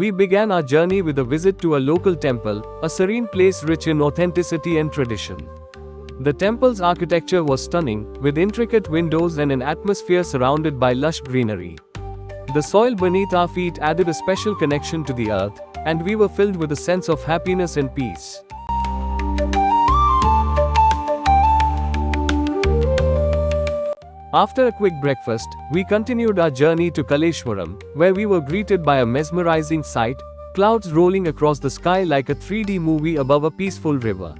We began our journey with a visit to a local temple, a serene place rich in authenticity and tradition. The temple's architecture was stunning, with intricate windows and an atmosphere surrounded by lush greenery. The soil beneath our feet added a special connection to the earth, and we were filled with a sense of happiness and peace. After a quick breakfast, we continued our journey to Kaleshwaram, where we were greeted by a mesmerizing sight, clouds rolling across the sky like a 3D movie above a peaceful river.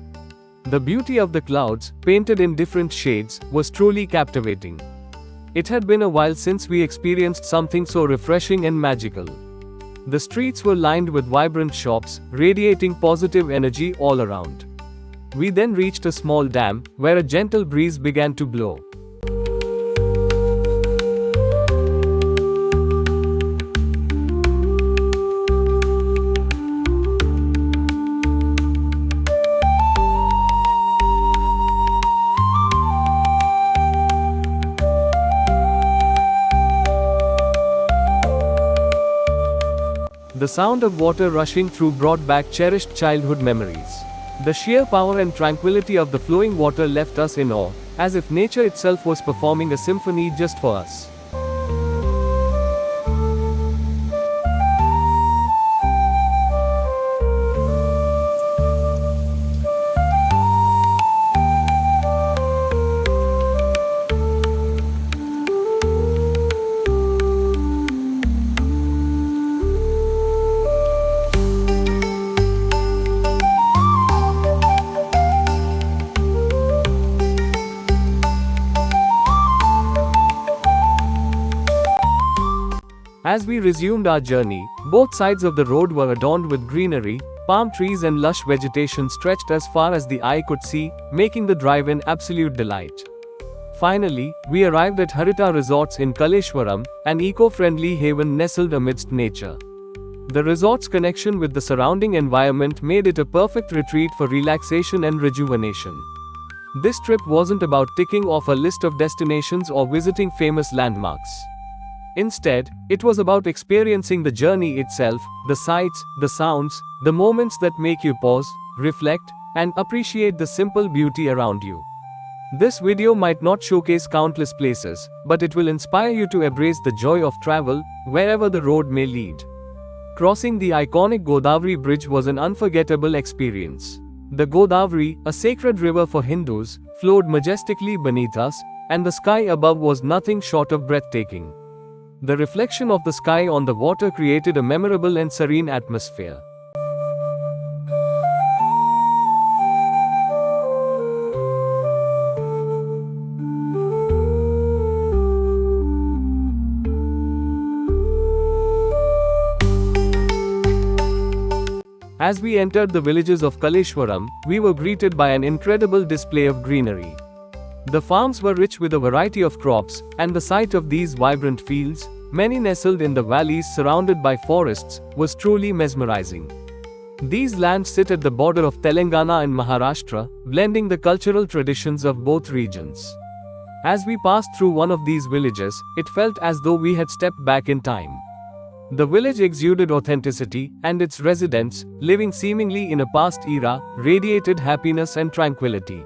The beauty of the clouds, painted in different shades, was truly captivating. It had been a while since we experienced something so refreshing and magical. The streets were lined with vibrant shops, radiating positive energy all around. We then reached a small dam, where a gentle breeze began to blow. The sound of water rushing through brought back cherished childhood memories. The sheer power and tranquility of the flowing water left us in awe, as if nature itself was performing a symphony just for us. As we resumed our journey, both sides of the road were adorned with greenery, palm trees and lush vegetation stretched as far as the eye could see, making the drive an absolute delight. Finally, we arrived at Harita Resorts in Kaleshwaram, an eco-friendly haven nestled amidst nature. The resort's connection with the surrounding environment made it a perfect retreat for relaxation and rejuvenation. This trip wasn't about ticking off a list of destinations or visiting famous landmarks. Instead, it was about experiencing the journey itself, the sights, the sounds, the moments that make you pause, reflect, and appreciate the simple beauty around you. This video might not showcase countless places, but it will inspire you to embrace the joy of travel, wherever the road may lead. Crossing the iconic Godavari Bridge was an unforgettable experience. The Godavari, a sacred river for Hindus, flowed majestically beneath us, and the sky above was nothing short of breathtaking. The reflection of the sky on the water created a memorable and serene atmosphere. As we entered the villages of Kaleshwaram, we were greeted by an incredible display of greenery. The farms were rich with a variety of crops, and the sight of these vibrant fields, many nestled in the valleys surrounded by forests, was truly mesmerizing. These lands sit at the border of Telangana and Maharashtra, blending the cultural traditions of both regions. As we passed through one of these villages, it felt as though we had stepped back in time. The village exuded authenticity, and its residents, living seemingly in a past era, radiated happiness and tranquility.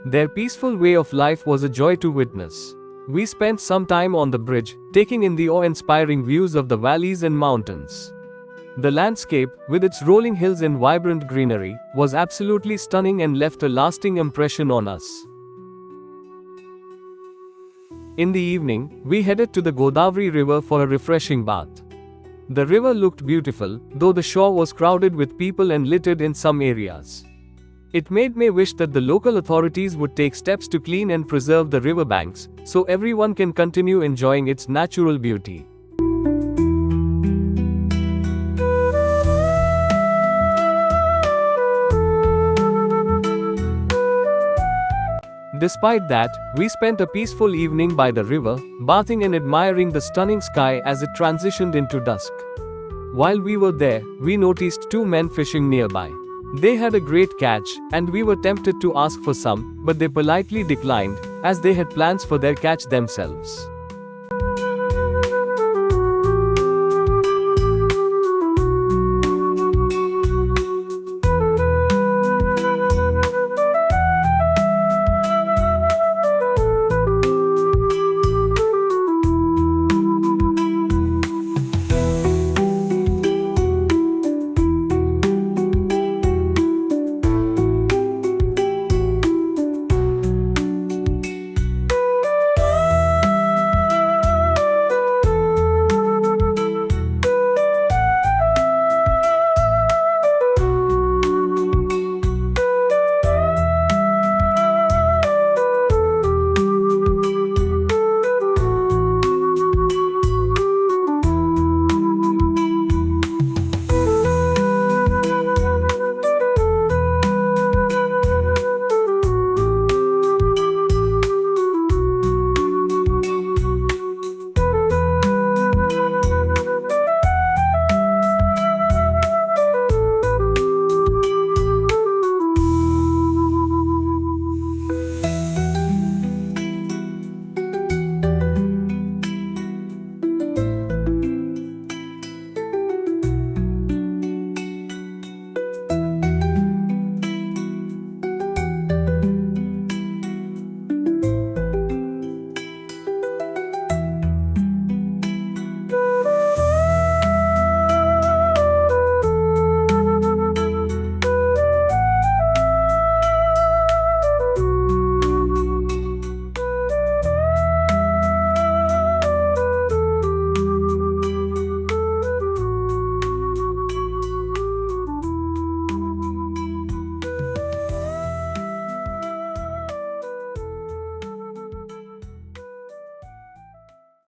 Their peaceful way of life was a joy to witness. We spent some time on the bridge, taking in the awe-inspiring views of the valleys and mountains. The landscape, with its rolling hills and vibrant greenery, was absolutely stunning and left a lasting impression on us. In the evening, we headed to the Godavari River for a refreshing bath. The river looked beautiful, though the shore was crowded with people and littered in some areas. It made me wish that the local authorities would take steps to clean and preserve the riverbanks, so everyone can continue enjoying its natural beauty. Despite that, we spent a peaceful evening by the river, bathing and admiring the stunning sky as it transitioned into dusk. While we were there, we noticed two men fishing nearby. They had a great catch, and we were tempted to ask for some, but they politely declined, as they had plans for their catch themselves.